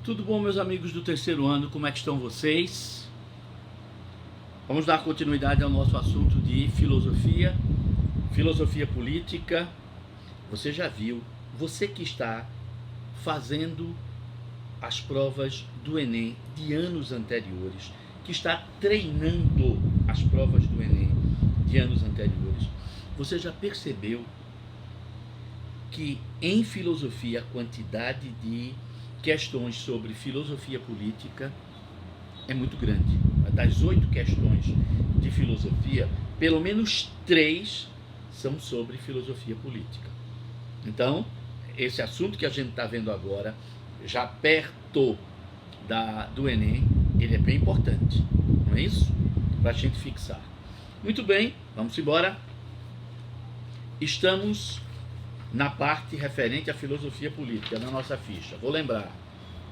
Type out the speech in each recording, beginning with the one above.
Tudo bom, meus amigos do terceiro ano? Como é que estão vocês? Vamos dar continuidade ao nosso assunto de filosofia, filosofia política. Você já viu, você que está fazendo as provas do Enem de anos anteriores, que está treinando as provas do Enem de anos anteriores, você já percebeu que em filosofia a quantidade de questões sobre filosofia política é muito grande. Das 8 questões de filosofia, pelo menos 3 são sobre filosofia política. Então, esse assunto que a gente está vendo agora, já perto do Enem, ele é bem importante, não é isso? Para a gente fixar. Muito bem, vamos embora. Estamos na parte referente à filosofia política, na nossa ficha. Vou lembrar,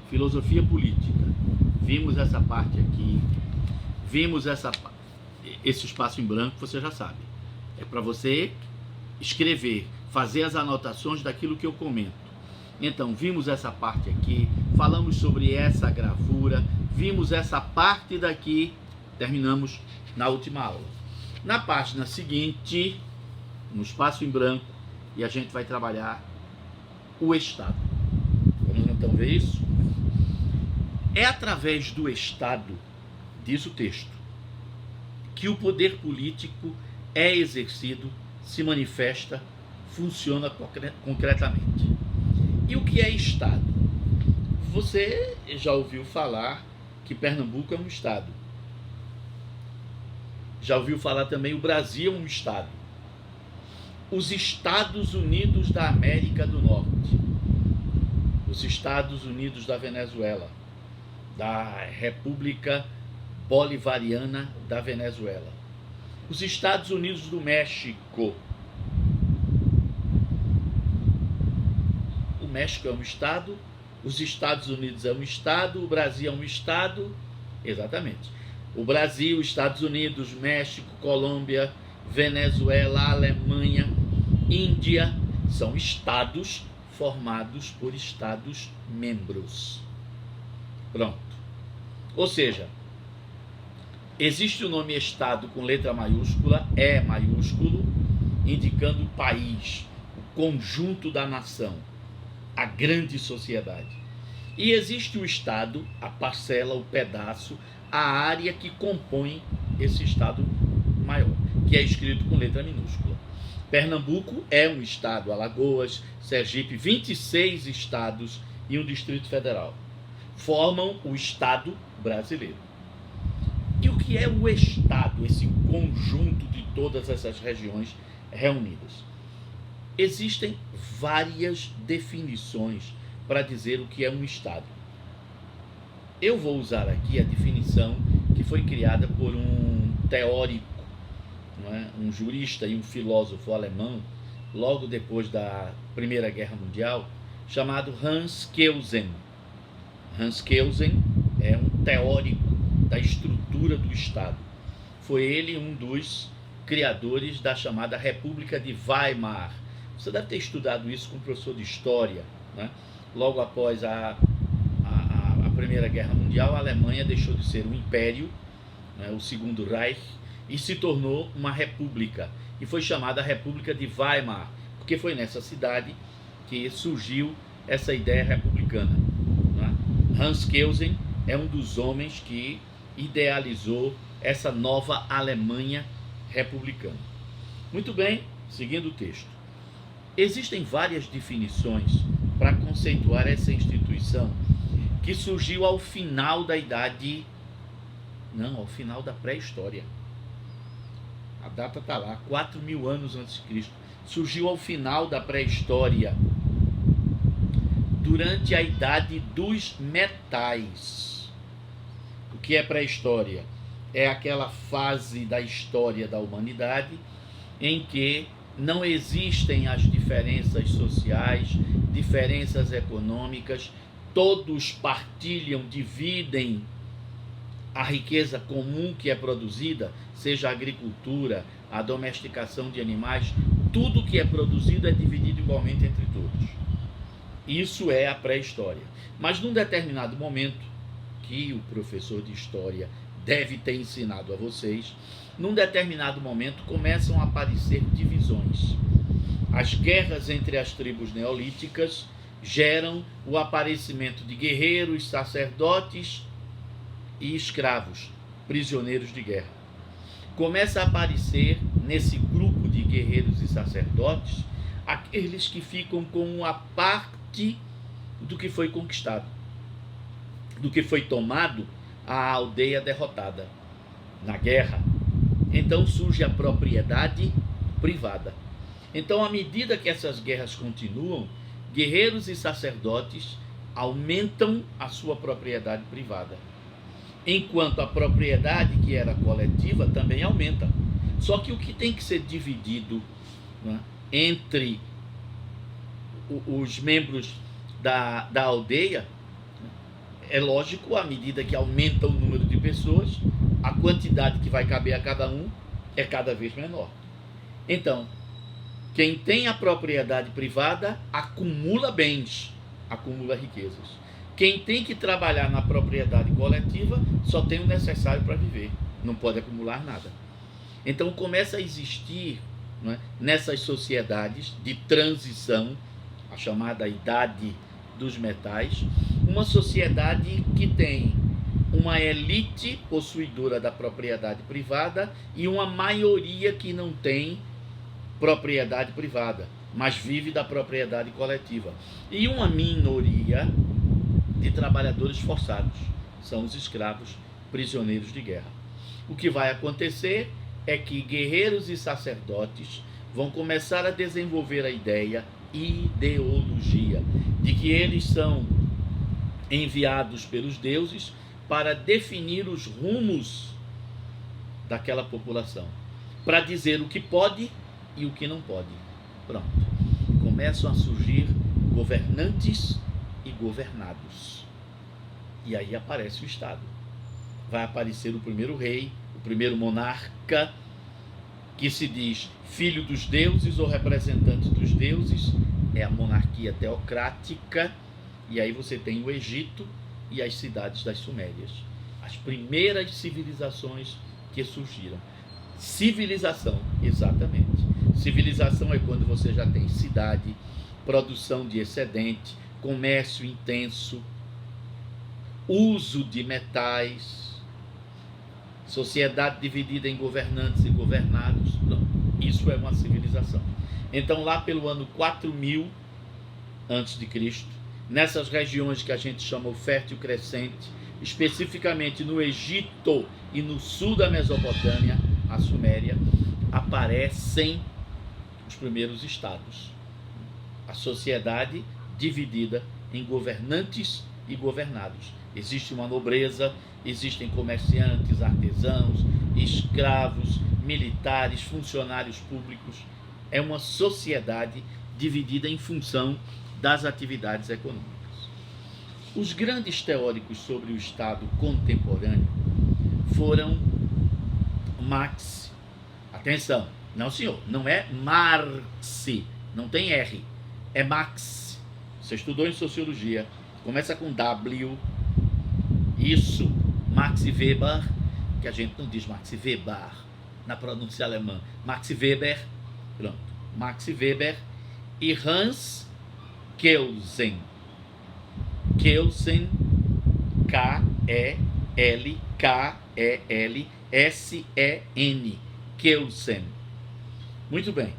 filosofia política, vimos essa parte aqui, vimos esse espaço em branco, você já sabe. É para você escrever, fazer as anotações daquilo que eu comento. Então, vimos essa parte aqui, falamos sobre essa gravura, vimos essa parte daqui, terminamos na última aula. Na página seguinte, no espaço em branco, e a gente vai trabalhar o Estado. Vamos então ver isso? É através do Estado, diz o texto, que o poder político é exercido, se manifesta, funciona concretamente. E o que é Estado? Você já ouviu falar que Pernambuco é um Estado. Já ouviu falar também o Brasil é um Estado. Os Estados Unidos da América do Norte, os Estados Unidos da Venezuela, da República Bolivariana da Venezuela, os Estados Unidos do México. O México é um Estado, os Estados Unidos é um Estado, o Brasil é um Estado, exatamente. O Brasil, Estados Unidos, México, Colômbia, Venezuela, Alemanha, Índia, são estados formados por estados membros. Pronto. Ou seja, existe o nome Estado com letra maiúscula, E maiúsculo, indicando o país, o conjunto da nação, a grande sociedade. E existe o Estado, a parcela, o pedaço, a área que compõe esse Estado maior, que é escrito com letra minúscula. Pernambuco é um estado, Alagoas, Sergipe, 26 estados e um Distrito Federal formam o Estado brasileiro. E o que é o Estado, esse conjunto de todas essas regiões reunidas? Existem várias definições para dizer o que é um Estado. Eu vou usar aqui a definição que foi criada por um teórico, um jurista e um filósofo alemão, logo depois da Primeira Guerra Mundial, chamado Hans Kelsen. Hans Kelsen é um teórico da estrutura do Estado. Foi ele um dos criadores da chamada República de Weimar. Você deve ter estudado isso com o professor de História, né? Logo após a Primeira Guerra Mundial, a Alemanha deixou de ser um império, né, o Segundo Reich, e se tornou uma república, e foi chamada República de Weimar, porque foi nessa cidade que surgiu essa ideia republicana, né? Hans Kelsen é um dos homens que idealizou essa nova Alemanha republicana. Muito bem, seguindo o texto. Existem várias definições para conceituar essa instituição que surgiu ao final da ao final da pré-história. A data está lá, 4.000 anos antes de Cristo. Surgiu ao final da pré-história, durante a idade dos metais. O que é pré-história? É aquela fase da história da humanidade em que não existem as diferenças sociais, diferenças econômicas, todos partilham, dividem a riqueza comum que é produzida, seja a agricultura, a domesticação de animais, tudo que é produzido é dividido igualmente entre todos. Isso é a pré-história. Mas num determinado momento, que o professor de história deve ter ensinado a vocês, num determinado momento começam a aparecer divisões. As guerras entre as tribos neolíticas geram o aparecimento de guerreiros, sacerdotes e escravos, prisioneiros de guerra. Começa a aparecer nesse grupo de guerreiros e sacerdotes aqueles que ficam com a parte do que foi conquistado, do que foi tomado a aldeia derrotada na guerra. Então surge a propriedade privada. Então, à medida que essas guerras continuam, guerreiros e sacerdotes aumentam a sua propriedade privada, enquanto a propriedade que era coletiva também aumenta. Só que o que tem que ser dividido, né, entre os membros da aldeia, é lógico, à medida que aumenta o número de pessoas, a quantidade que vai caber a cada um é cada vez menor. Então, quem tem a propriedade privada acumula bens, acumula riquezas. Quem tem que trabalhar na propriedade coletiva só tem o necessário para viver, não pode acumular nada. Então começa a existir, né, nessas sociedades de transição, a chamada idade dos metais, uma sociedade que tem uma elite possuidora da propriedade privada e uma maioria que não tem propriedade privada, mas vive da propriedade coletiva. E uma minoria de trabalhadores forçados, são os escravos, prisioneiros de guerra. O que vai acontecer é que guerreiros e sacerdotes vão começar a desenvolver a ideia, ideologia, de que eles são enviados pelos deuses para definir os rumos daquela população, para dizer o que pode e o que não pode. Pronto. Começam a surgir governantes e governados. E aí aparece o Estado. Vai aparecer o primeiro rei, o primeiro monarca, que se diz filho dos deuses ou representante dos deuses. É a monarquia teocrática. E aí você tem o Egito e as cidades das Sumérias. As primeiras civilizações que surgiram. Civilização, exatamente. Civilização é quando você já tem cidade, produção de excedente, comércio intenso, uso de metais, sociedade dividida em governantes e governados. Não, isso é uma civilização. Então, lá pelo ano 4000 a.C., nessas regiões que a gente chama o fértil crescente, especificamente no Egito e no sul da Mesopotâmia, a Suméria, aparecem os primeiros estados. A sociedade dividida em governantes e governados. Existe uma nobreza, existem comerciantes, artesãos, escravos, militares, funcionários públicos. É uma sociedade dividida em função das atividades econômicas. Os grandes teóricos sobre o Estado contemporâneo foram Marx. Atenção, não senhor, não é Marx, não tem R, é Marx. Você estudou em sociologia, começa com W, isso, Max Weber, que a gente não diz Max Weber na pronúncia alemã, Max Weber, pronto, Max Weber e Hans Kelsen. Kelsen, K-E-L-K-E-L-S-E-N, Kelsen. Muito bem.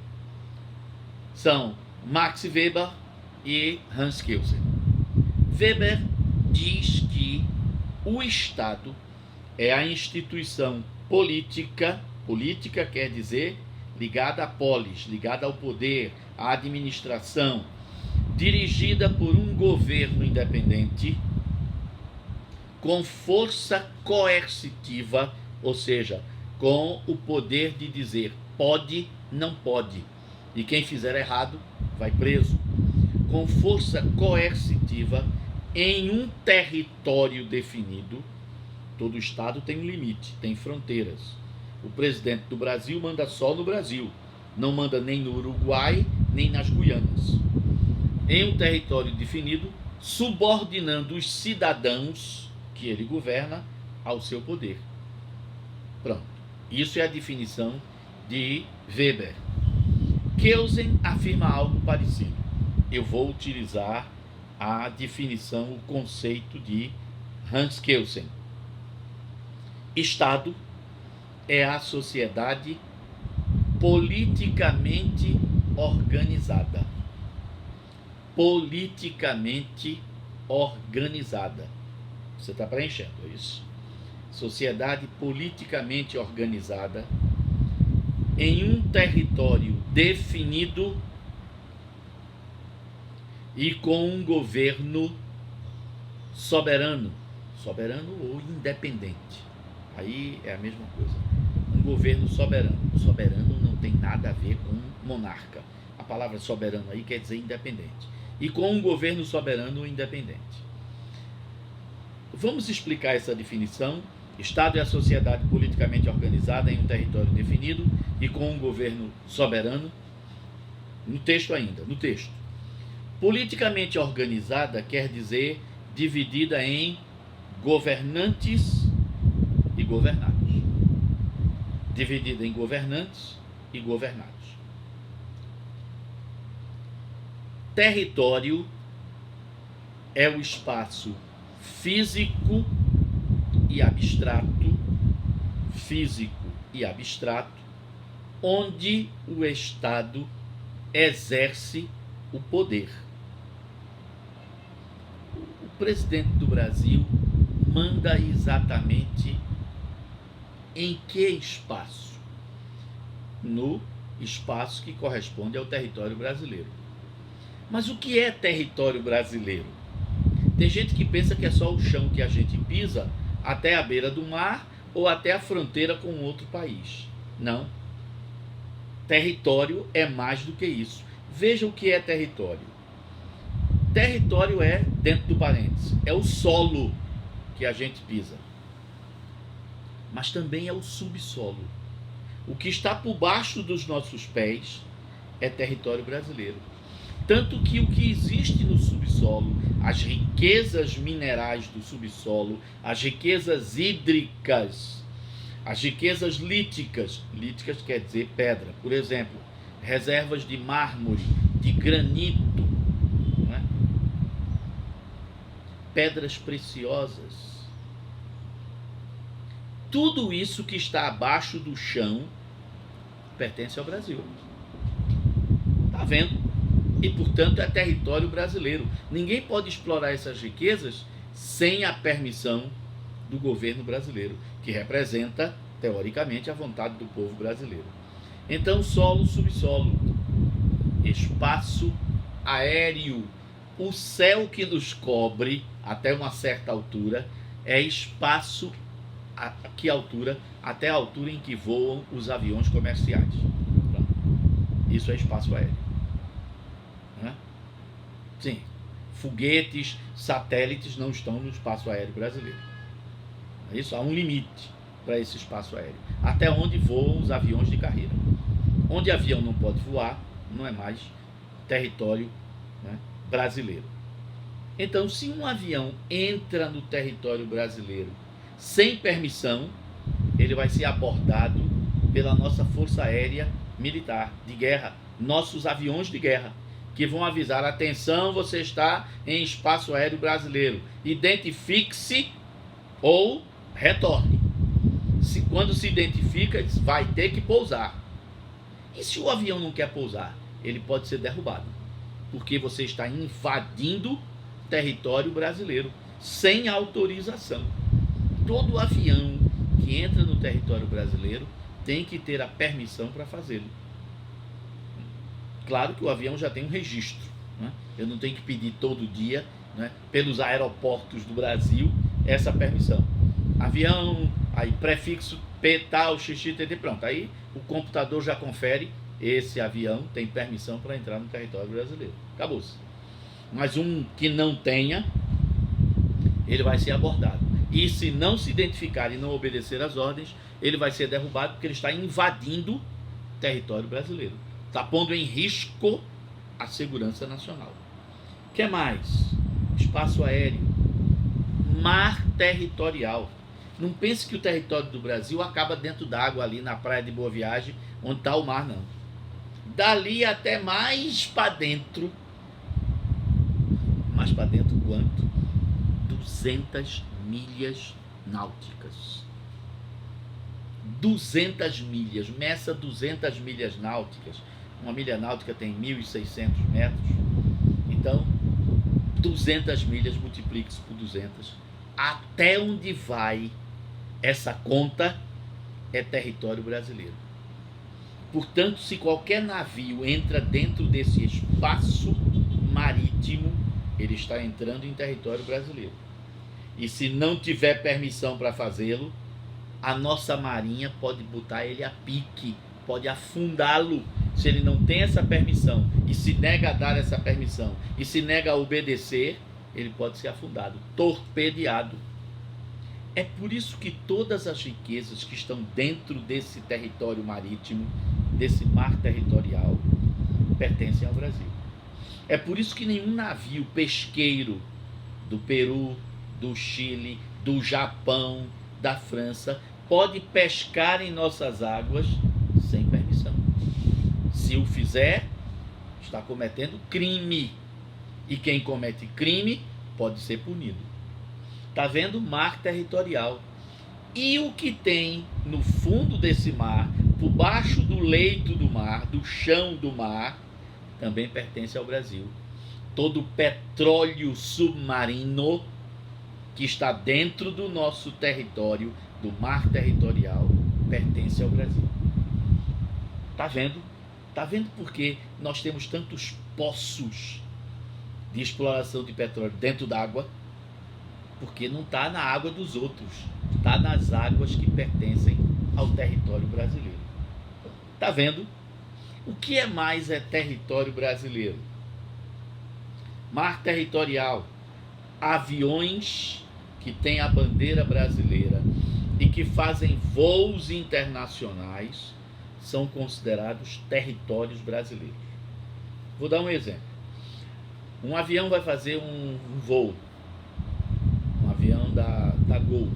São Max Weber e Hans Kelsen. Weber diz que o Estado é a instituição política, política quer dizer ligada à polis, ligada ao poder, à administração, dirigida por um governo independente, com força coercitiva, ou seja, com o poder de dizer pode, não pode, e quem fizer errado vai preso, com força coercitiva em um território definido. Todo estado tem um limite, tem fronteiras. O presidente do Brasil manda só no Brasil, não manda nem no Uruguai, nem nas Guianas. em um território definido, subordinando os cidadãos que ele governa ao seu poder. Pronto. Isso é a definição de Weber. Kelsen afirma algo parecido. Eu vou utilizar a definição, o conceito de Hans Kelsen. Estado é a sociedade politicamente organizada. Politicamente organizada. Você está preenchendo isso? Sociedade politicamente organizada em um território definido e com um governo soberano. Soberano ou independente. Aí é a mesma coisa. Um governo soberano. Soberano não tem nada a ver com monarca. A palavra soberano aí quer dizer independente. E com um governo soberano ou independente. Vamos explicar essa definição. Estado é a sociedade politicamente organizada em um território definido e com um governo soberano. No texto ainda, no texto. Politicamente organizada quer dizer dividida em governantes e governados. Dividida em governantes e governados. Território é o espaço físico e abstrato, onde o Estado exerce o poder. O presidente do Brasil manda exatamente em que espaço? No espaço que corresponde ao território brasileiro. Mas o que é território brasileiro? Tem gente que pensa que é só o chão que a gente pisa até a beira do mar ou até a fronteira com outro país. Não. Território é mais do que isso. Veja o que é território. Território é, dentro do parênteses, é o solo que a gente pisa. Mas também é o subsolo. O que está por baixo dos nossos pés é território brasileiro. Tanto que o que existe no subsolo, as riquezas minerais do subsolo, as riquezas hídricas, as riquezas líticas, líticas quer dizer pedra, por exemplo, reservas de mármore, de granito, não é? Pedras preciosas. Tudo isso que está abaixo do chão pertence ao Brasil. Está vendo? E, portanto, é território brasileiro. Ninguém pode explorar essas riquezas sem a permissão do governo brasileiro, que representa, teoricamente, a vontade do povo brasileiro. Então, solo, subsolo, espaço aéreo, o céu que nos cobre até uma certa altura é espaço a que altura? Até a altura em que voam os aviões comerciais. Isso é espaço aéreo. Sim, foguetes, satélites não estão no espaço aéreo brasileiro. Isso há um limite para esse espaço aéreo. Até onde voam os aviões de carreira. Onde avião não pode voar, não é mais território, né, brasileiro. Então, se um avião entra no território brasileiro sem permissão, ele vai ser abordado pela nossa Força Aérea Militar de Guerra, nossos aviões de guerra, que vão avisar: atenção, você está em espaço aéreo brasileiro, identifique-se ou retorne. Quando se identifica, vai ter que pousar. E se o avião não quer pousar, ele pode ser derrubado, porque você está invadindo território brasileiro sem autorização. Todo avião que entra no território brasileiro tem que ter a permissão para fazê-lo. Claro que o avião já tem um registro, né? Eu não tenho que pedir todo dia, né, pelos aeroportos do Brasil essa permissão. Avião, aí prefixo P tal, XXTT, pronto. Aí o computador já confere: esse avião tem permissão para entrar no território brasileiro. Acabou-se. Mas um que não tenha, ele vai ser abordado. E se não se identificar e não obedecer às ordens, ele vai ser derrubado, porque ele está invadindo território brasileiro. Está pondo em risco a segurança nacional. que mais? Espaço aéreo, mar territorial. Não pense que o território do Brasil acaba dentro d'água ali na praia de Boa Viagem, onde está o mar, não. Dali até mais para dentro, quanto? 200 milhas náuticas. 200 milhas, meça 200 milhas náuticas. Uma milha náutica tem 1.600 metros. Então, 200 milhas, multiplique-se por 200. Até onde vai essa conta é território brasileiro. Portanto, se qualquer navio entra dentro desse espaço marítimo, ele está entrando em território brasileiro. E se não tiver permissão para fazê-lo, a nossa marinha pode botar ele a pique, pode afundá-lo, se ele não tem essa permissão, e se nega a dar essa permissão, e se nega a obedecer, ele pode ser afundado, torpedeado. É por isso que todas as riquezas que estão dentro desse território marítimo, desse mar territorial, pertencem ao Brasil. É por isso que nenhum navio pesqueiro do Peru, do Chile, do Japão, da França, pode pescar em nossas águas sem permissão. Se o fizer, está cometendo crime. E quem comete crime pode ser punido. Está vendo? Mar territorial. E o que tem no fundo desse mar, por baixo do leito do mar, do chão do mar, também pertence ao Brasil. Todo o petróleo submarino que está dentro do nosso território, do mar territorial, pertence ao Brasil. Está vendo? Está vendo por que nós temos tantos poços de exploração de petróleo dentro d'água? Porque não está na água dos outros, está nas águas que pertencem ao território brasileiro. Está vendo? O que é mais é território brasileiro? Mar territorial, aviões que têm a bandeira brasileira e que fazem voos internacionais são considerados territórios brasileiros. Vou dar um exemplo. Um avião vai fazer um voo, um avião da Gol,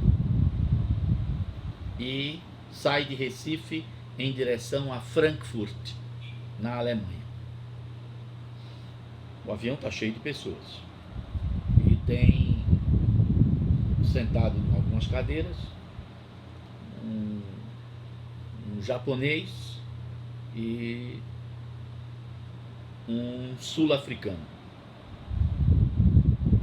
e sai de Recife em direção a Frankfurt, na Alemanha. O avião está cheio de pessoas e tem sentado em algumas cadeiras um japonês e um sul-africano.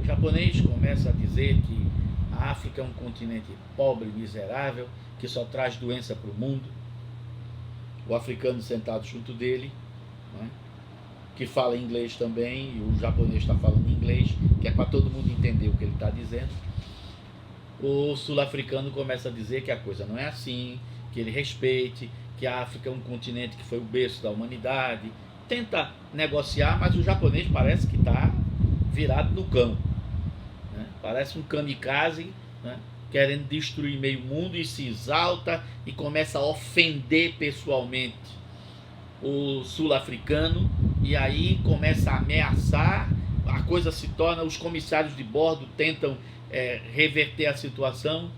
O japonês começa a dizer que a África é um continente pobre, miserável, que só traz doença para o mundo. O africano sentado junto dele, né, que fala inglês também, e o japonês está falando inglês, que é para todo mundo entender o que ele está dizendo. O sul-africano começa a dizer que a coisa não é assim, que ele respeite, que a África é um continente que foi o berço da humanidade. Tenta negociar, mas o japonês parece que está virado no cão, né? Parece um kamikaze, né, querendo destruir meio mundo, e se exalta e começa a ofender pessoalmente o sul-africano, e aí começa a ameaçar. A coisa se torna, os comissários de bordo tentam reverter a situação,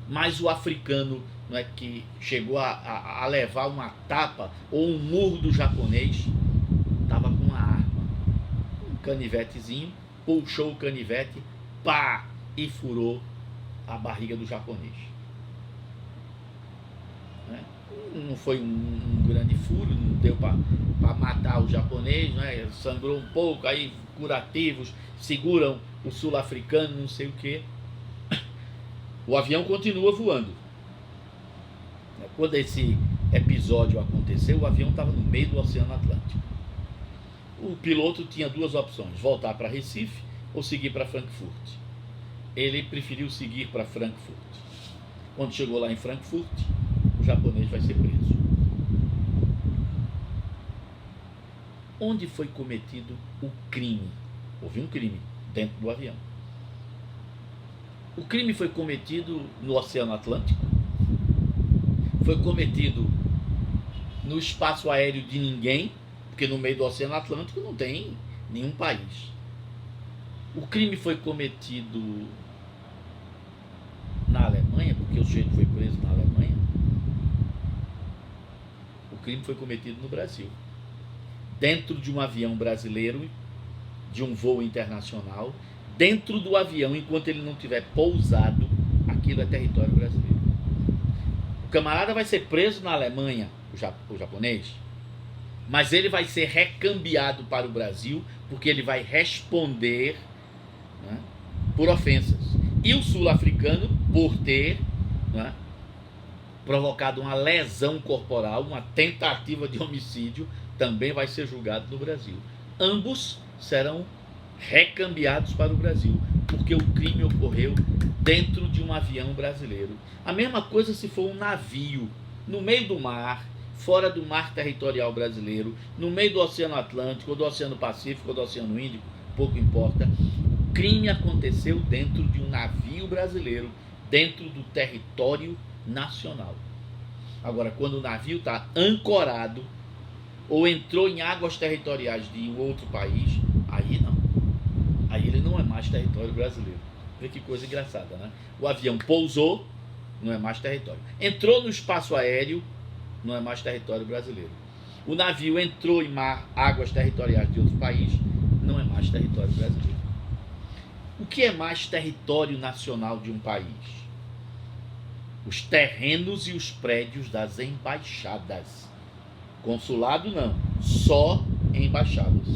mas o africano, não é, que chegou a levar uma tapa ou um murro do japonês, estava com uma arma, um canivetezinho, puxou o canivete, pá, e furou a barriga do japonês. Não foi um grande furo, não deu para matar o japonês, né? Sangrou um pouco, aí curativos seguram o sul-africano, não sei o que. O avião continua voando. Quando esse episódio aconteceu, o avião estava no meio do Oceano Atlântico. O piloto tinha duas opções: voltar para Recife ou seguir para Frankfurt. Ele preferiu seguir para Frankfurt. Quando chegou lá em Frankfurt, o japonês vai ser preso. Onde foi cometido o crime? Houve um crime dentro do avião. O crime foi cometido no Oceano Atlântico? Foi cometido no espaço aéreo de ninguém, porque no meio do Oceano Atlântico não tem nenhum país. O crime foi cometido na Alemanha, porque o sujeito foi preso na Alemanha. O crime foi cometido no Brasil, dentro de um avião brasileiro, de um voo internacional, dentro do avião, enquanto ele não tiver pousado, aquilo é território brasileiro. O camarada vai ser preso na Alemanha, o japonês, mas ele vai ser recambiado para o Brasil, porque ele vai responder, né, por ofensas. E o sul-africano, por ter, né, provocado uma lesão corporal, uma tentativa de homicídio, também vai ser julgado no Brasil. Ambos serão recambiados para o Brasil, porque o crime ocorreu dentro de um avião brasileiro. A mesma coisa se for um navio no meio do mar, fora do mar territorial brasileiro, no meio do Oceano Atlântico, ou do Oceano Pacífico, ou do Oceano Índico, pouco importa. O crime aconteceu dentro de um navio brasileiro, dentro do território nacional. Agora, quando o navio está ancorado ou entrou em águas territoriais de um outro país, aí não. Aí ele não é mais território brasileiro. Vê que coisa engraçada, né? O avião pousou, não é mais território. Entrou no espaço aéreo, não é mais território brasileiro. O navio entrou em águas territoriais de outro país, não é mais território brasileiro. O que é mais território nacional de um país? Os terrenos e os prédios das embaixadas. Consulado não, só embaixadas.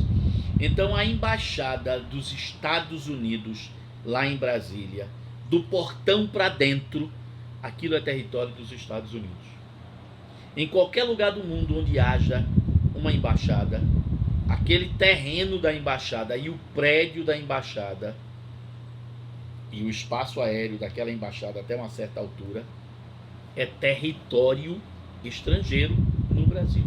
Então a embaixada dos Estados Unidos, lá em Brasília, do portão para dentro, aquilo é território dos Estados Unidos. Em qualquer lugar do mundo onde haja uma embaixada, aquele terreno da embaixada e o prédio da embaixada e o espaço aéreo daquela embaixada até uma certa altura é território estrangeiro no Brasil.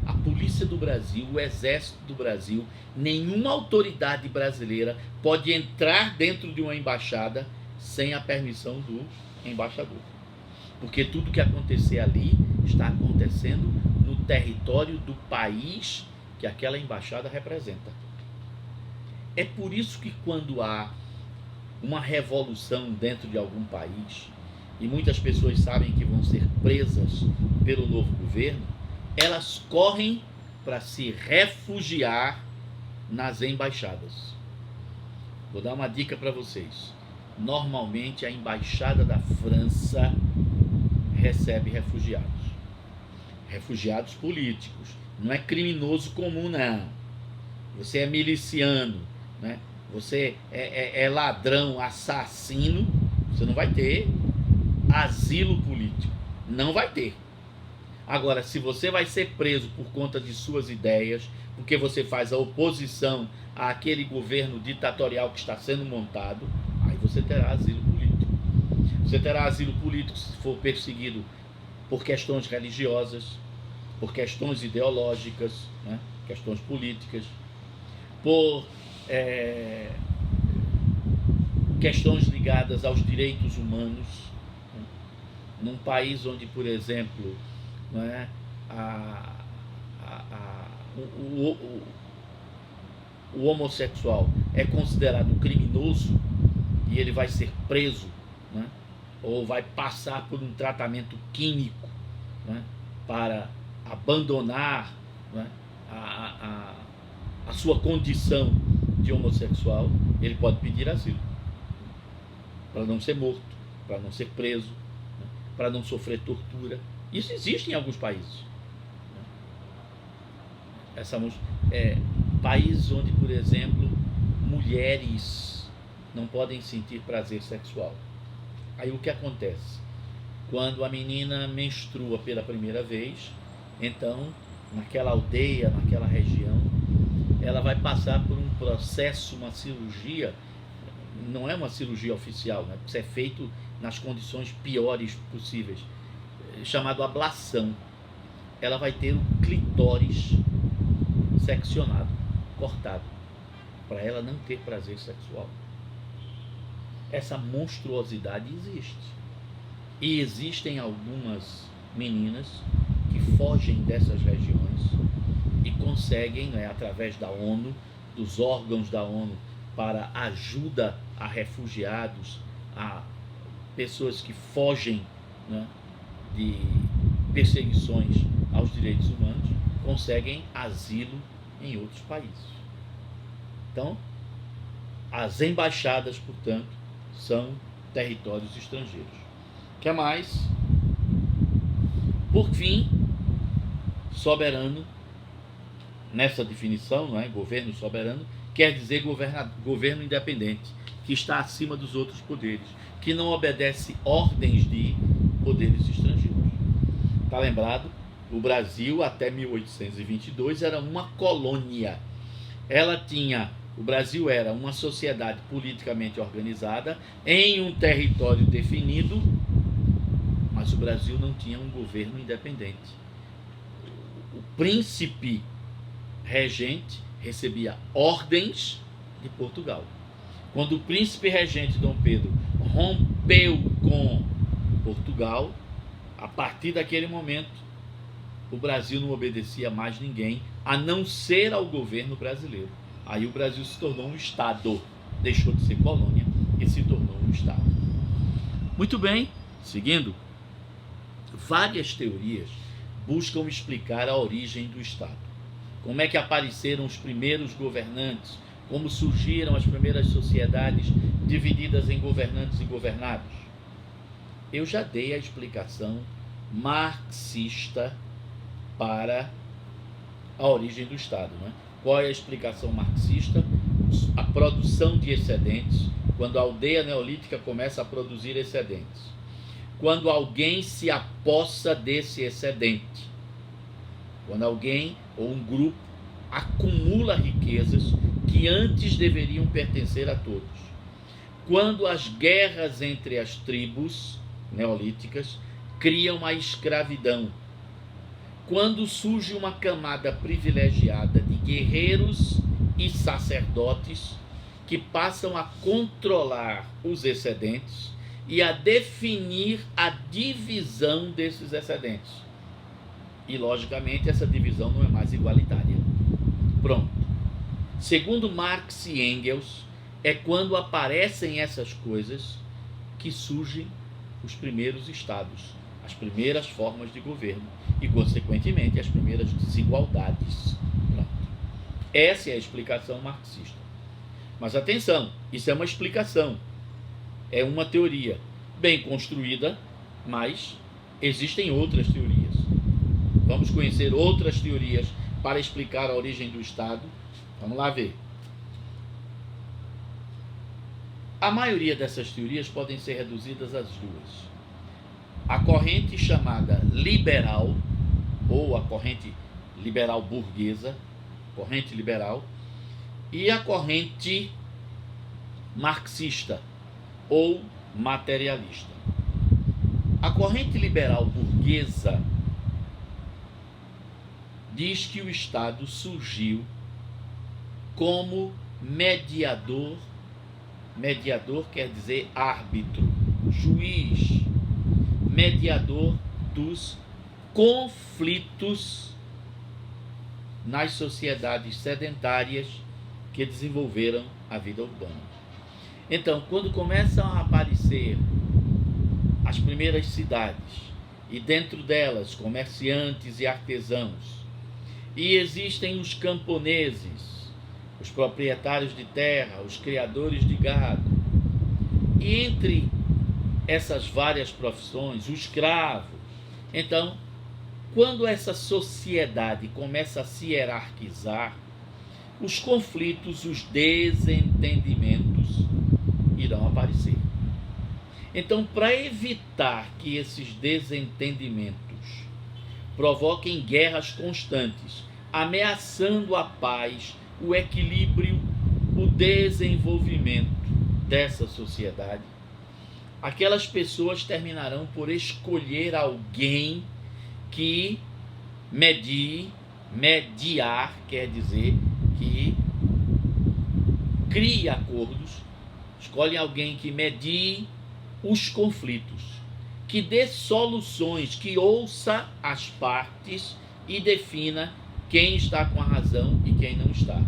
A Polícia do Brasil, o Exército do Brasil, nenhuma autoridade brasileira pode entrar dentro de uma embaixada sem a permissão do embaixador. Porque tudo que acontecer ali está acontecendo no território do país que aquela embaixada representa. É por isso que quando há uma revolução dentro de algum país, e muitas pessoas sabem que vão ser presas pelo novo governo, elas correm para se refugiar nas embaixadas. Vou dar uma dica para vocês. Normalmente a embaixada da França recebe refugiados. Refugiados políticos. Não é criminoso comum, não. Você é miliciano, né? Você é ladrão, assassino, você não vai ter asilo político. Não vai ter. Agora, se você vai ser preso por conta de suas ideias, porque você faz a oposição àquele governo ditatorial que está sendo montado, aí você terá asilo político. Você terá asilo político se for perseguido por questões religiosas, por questões ideológicas, né? Questões políticas, por questões ligadas aos direitos humanos, né? Num país onde, por exemplo, não é, o homossexual é considerado criminoso e ele vai ser preso, né? Ou vai passar por um tratamento químico, né? Para abandonar, né? a sua condição de homossexual, ele pode pedir asilo para não ser morto, para não ser preso, né? Para não sofrer tortura. Isso existe em alguns países. Países onde, por exemplo, mulheres não podem sentir prazer sexual. Aí o que acontece? Quando a menina menstrua pela primeira vez, então, naquela aldeia, naquela região, ela vai passar por um processo, uma cirurgia, não é uma cirurgia oficial, né? Isso é feito nas condições piores possíveis, chamado ablação. Ela vai ter o clitóris seccionado, cortado, para ela não ter prazer sexual. Essa monstruosidade existe. E existem algumas meninas que fogem dessas regiões e conseguem, né, através da ONU, dos órgãos da ONU para ajuda a refugiados, a pessoas que fogem, né, de perseguições aos direitos humanos, conseguem asilo em outros países. Então, as embaixadas, portanto, são territórios estrangeiros. O que mais? Por fim, soberano, nessa definição, não é? Governo soberano, quer dizer governo independente, que está acima dos outros poderes, que não obedece ordens de poderes estrangeiros. Está lembrado? O Brasil, até 1822, era uma colônia. O Brasil era uma sociedade politicamente organizada em um território definido, mas o Brasil não tinha um governo independente. O príncipe regente recebia ordens de Portugal. Quando o príncipe regente Dom Pedro rompeu com Portugal, a partir daquele momento, o Brasil não obedecia a mais ninguém, a não ser ao governo brasileiro. Aí o Brasil se tornou um Estado, deixou de ser colônia e se tornou um Estado. Muito bem, seguindo, várias teorias buscam explicar a origem do Estado. Como é que apareceram os primeiros governantes, como surgiram as primeiras sociedades divididas em governantes e governados. Eu já dei a explicação marxista para a origem do Estado, né? Qual é a explicação marxista? A produção de excedentes, quando a aldeia neolítica começa a produzir excedentes. Quando alguém se apossa desse excedente. Quando alguém ou um grupo acumula riquezas que antes deveriam pertencer a todos. Quando as guerras entre as tribos neolíticas criam a escravidão. Quando surge uma camada privilegiada de guerreiros e sacerdotes que passam a controlar os excedentes e a definir a divisão desses excedentes. E, logicamente, essa divisão não é mais igualitária. Pronto. Segundo Marx e Engels, é quando aparecem essas coisas que surgem os primeiros estados, as primeiras formas de governo e, consequentemente, as primeiras desigualdades. Pronto. Essa é a explicação marxista. Mas atenção, isso é uma explicação, é uma teoria bem construída, mas existem outras teorias. Vamos conhecer outras teorias para explicar a origem do Estado. Vamos lá ver. A maioria dessas teorias podem ser reduzidas às duas. A corrente chamada liberal, ou a corrente liberal burguesa, corrente liberal, e a corrente marxista, ou materialista. A corrente liberal burguesa diz que o Estado surgiu como mediador quer dizer árbitro, juiz, mediador dos conflitos nas sociedades sedentárias que desenvolveram a vida urbana. Então, quando começam a aparecer as primeiras cidades, e dentro delas comerciantes e artesãos, e existem os camponeses, os proprietários de terra, os criadores de gado, e entre essas várias profissões, o escravo. Então, quando essa sociedade começa a se hierarquizar, os conflitos, os desentendimentos irão aparecer. Então, para evitar que esses desentendimentos provoquem guerras constantes, ameaçando a paz, o equilíbrio, o desenvolvimento dessa sociedade, aquelas pessoas terminarão por escolher alguém que mediar quer dizer que crie acordos, escolhem alguém que medie os conflitos, que dê soluções, que ouça as partes e defina quem está com a razão e quem não está.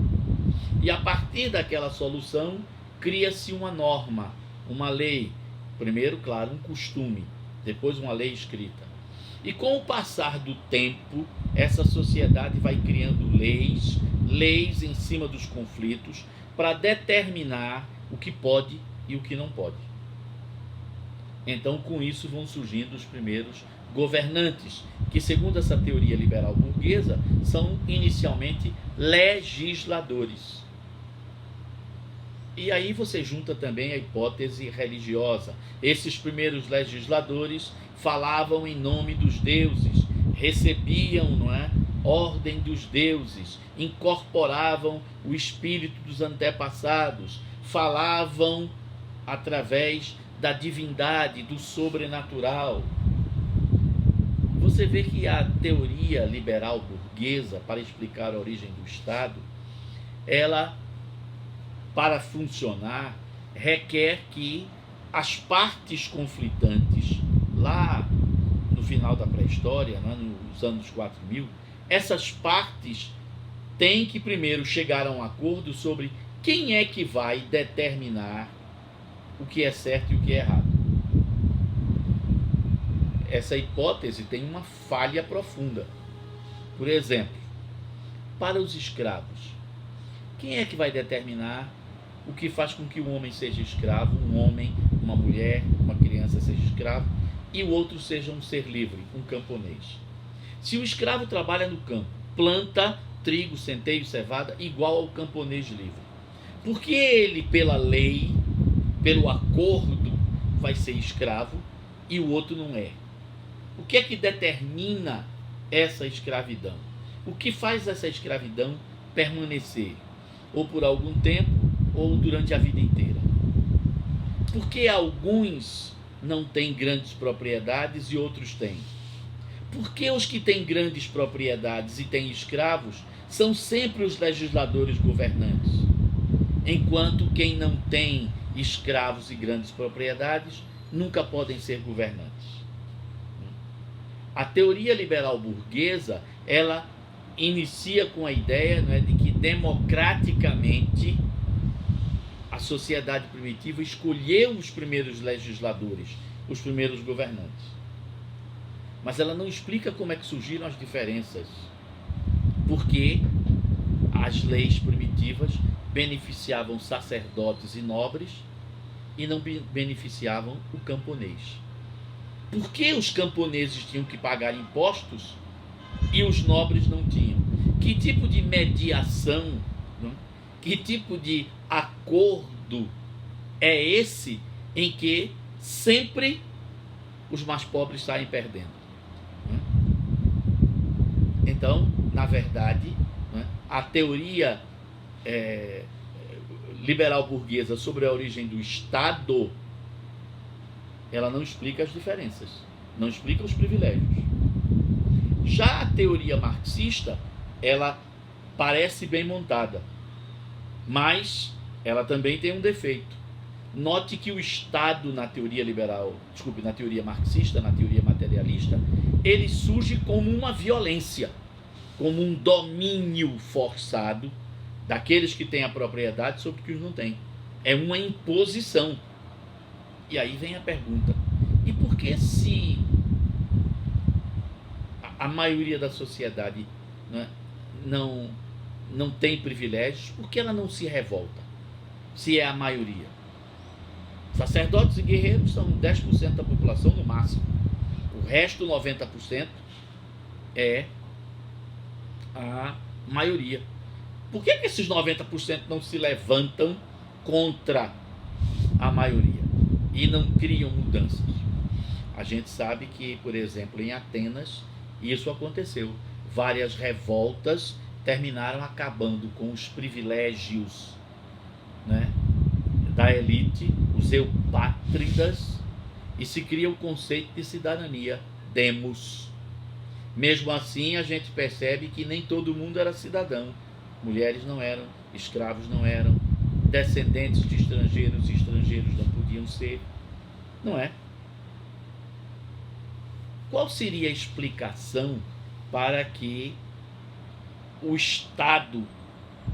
E a partir daquela solução, cria-se uma norma, uma lei. Primeiro, claro, um costume, depois uma lei escrita. E com o passar do tempo, essa sociedade vai criando leis em cima dos conflitos, para determinar o que pode e o que não pode. Então, com isso vão surgindo os primeiros governantes, que, segundo essa teoria liberal burguesa, são inicialmente legisladores. E aí você junta também a hipótese religiosa. Esses primeiros legisladores falavam em nome dos deuses, recebiam, não é, ordem dos deuses, incorporavam o espírito dos antepassados, falavam através da divindade, do sobrenatural. Você vê que a teoria liberal burguesa, para explicar a origem do Estado, ela, para funcionar, requer que as partes conflitantes, lá no final da pré-história, né, nos anos 4000, essas partes têm que primeiro chegar a um acordo sobre quem é que vai determinar o que é certo e o que é errado. Essa hipótese tem uma falha profunda. Por exemplo, para os escravos, quem é que vai determinar o que faz com que um homem seja escravo, um homem, uma mulher, uma criança seja escravo e o outro seja um ser livre, um camponês? Se o escravo trabalha no campo, planta trigo, centeio, cevada, igual ao camponês livre, por que ele, pela lei, pelo acordo, vai ser escravo e o outro não é? O que é que determina essa escravidão? O que faz essa escravidão permanecer? Ou por algum tempo, ou durante a vida inteira? Por que alguns não têm grandes propriedades e outros têm? Por que os que têm grandes propriedades e têm escravos são sempre os legisladores governantes, enquanto quem não tem escravos e grandes propriedades nunca podem ser governantes? A teoria liberal burguesa, ela inicia com a ideia, não é, de que democraticamente a sociedade primitiva escolheu os primeiros legisladores, os primeiros governantes. Mas ela não explica como é que surgiram as diferenças. Porque as leis primitivas beneficiavam sacerdotes e nobres e não beneficiavam o camponês. Por que os camponeses tinham que pagar impostos e os nobres não tinham? Que tipo de mediação, não? Que tipo de acordo é esse em que sempre os mais pobres saem perdendo? Então, na verdade, a teoria liberal burguesa sobre a origem do Estado, ela não explica as diferenças, não explica os privilégios. Já a teoria marxista, ela parece bem montada, mas ela também tem um defeito. Note que o Estado na teoria na teoria marxista, na teoria materialista, ele surge como uma violência, como um domínio forçado daqueles que têm a propriedade sobre os que não têm. É uma imposição. E aí vem a pergunta: e por que, se a maioria da sociedade, né, não tem privilégios, por que ela não se revolta, se é a maioria? Sacerdotes e guerreiros são 10% da população no máximo. O resto, 90%, é a maioria. Por que esses 90% não se levantam contra a maioria e não criam mudanças? A gente sabe que, por exemplo, em Atenas, isso aconteceu. Várias revoltas terminaram acabando com os privilégios, né, da elite, os eupátridas, e se cria o conceito de cidadania, demos. Mesmo assim, a gente percebe que nem todo mundo era cidadão. Mulheres não eram, escravos não eram, descendentes de estrangeiros e estrangeiros não podiam ser, não é? Qual seria a explicação para que o Estado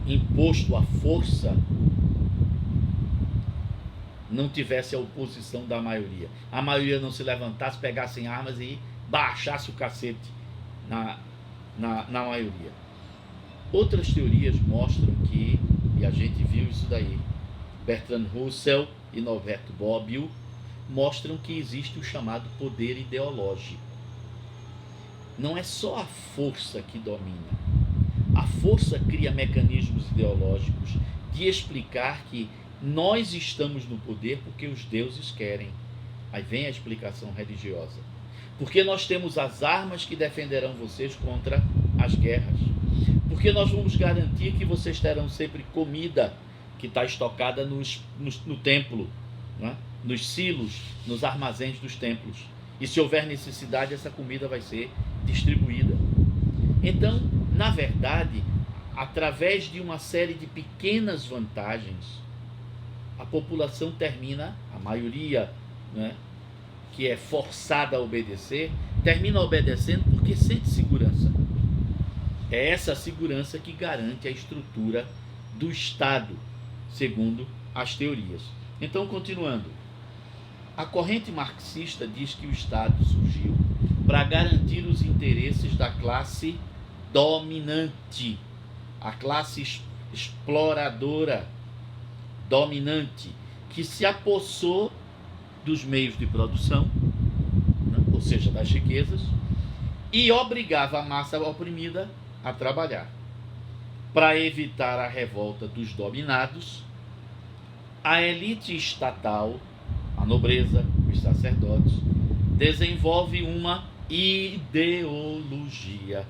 imposto à força, não tivesse a oposição da maioria. A maioria não se levantasse, pegassem armas e baixasse o cacete na maioria. Outras teorias mostram que, e a gente viu isso daí, Bertrand Russell e Norberto Bobbio mostram que existe o chamado poder ideológico. Não é só a força que domina. A força cria mecanismos ideológicos de explicar que nós estamos no poder porque os deuses querem. Aí vem a explicação religiosa. Porque nós temos as armas que defenderão vocês contra as guerras. Porque nós vamos garantir que vocês terão sempre comida que está estocada no templo, né? Nos silos, nos armazéns dos templos. E se houver necessidade, essa comida vai ser distribuída. Então, na verdade, através de uma série de pequenas vantagens, a população termina, a maioria, né, que é forçada a obedecer, termina obedecendo porque sente segurança. É essa segurança que garante a estrutura do Estado, segundo as teorias. Então, continuando, a corrente marxista diz que o Estado surgiu para garantir os interesses da classe dominante, a classe exploradora dominante, que se apossou dos meios de produção, né, ou seja, das riquezas, e obrigava a massa oprimida a trabalhar. Para evitar a revolta dos dominados, a elite estatal, a nobreza, os sacerdotes, desenvolve uma ideologia,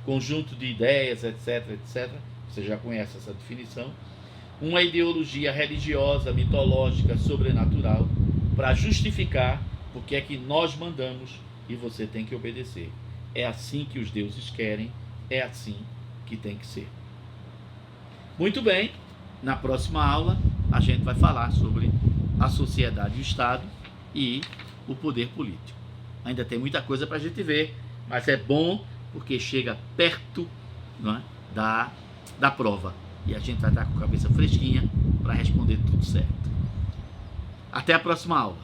conjunto de ideias, etc, etc. Você já conhece essa definição. Uma ideologia religiosa, mitológica, sobrenatural, para justificar porque é que nós mandamos e você tem que obedecer. É assim que os deuses querem, é assim que tem que ser. Muito bem, na próxima aula a gente vai falar sobre a sociedade e o Estado e o poder político. Ainda tem muita coisa para a gente ver, mas é bom porque chega perto, não é, da prova. E a gente vai estar com a cabeça fresquinha para responder tudo certo. Até a próxima aula.